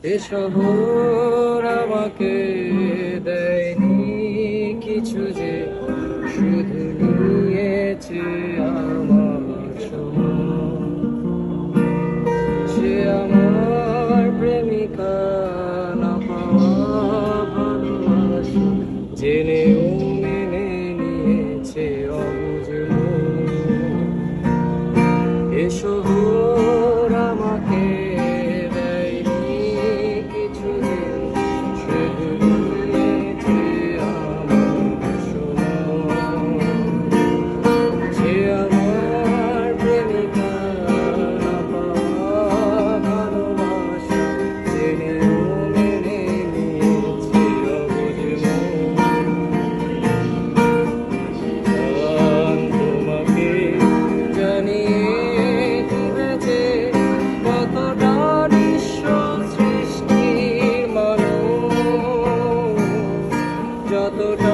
এ শহর আমাকে দেয়নি কিছু, যে শুধু নিয়েছে আমার সময়। সে আমার প্রেমিকা, না পাওয়া ভালোবাসা জেনেও মেনে নিয়েছে অবুঝ মন। এ শহর আমাকে দেয়নি কিছু, যে শুধু নিয়েছে আমার সময়। সে আমার প্রেমিকা, না পাওয়া ভালোবাসা জেনেও মেনে নিয়েছে অবুঝ মন। তোমাকে জানিয়ে দিবে যে কতটা নিঃস্ব সৃষ্টির মানুষ, যতটা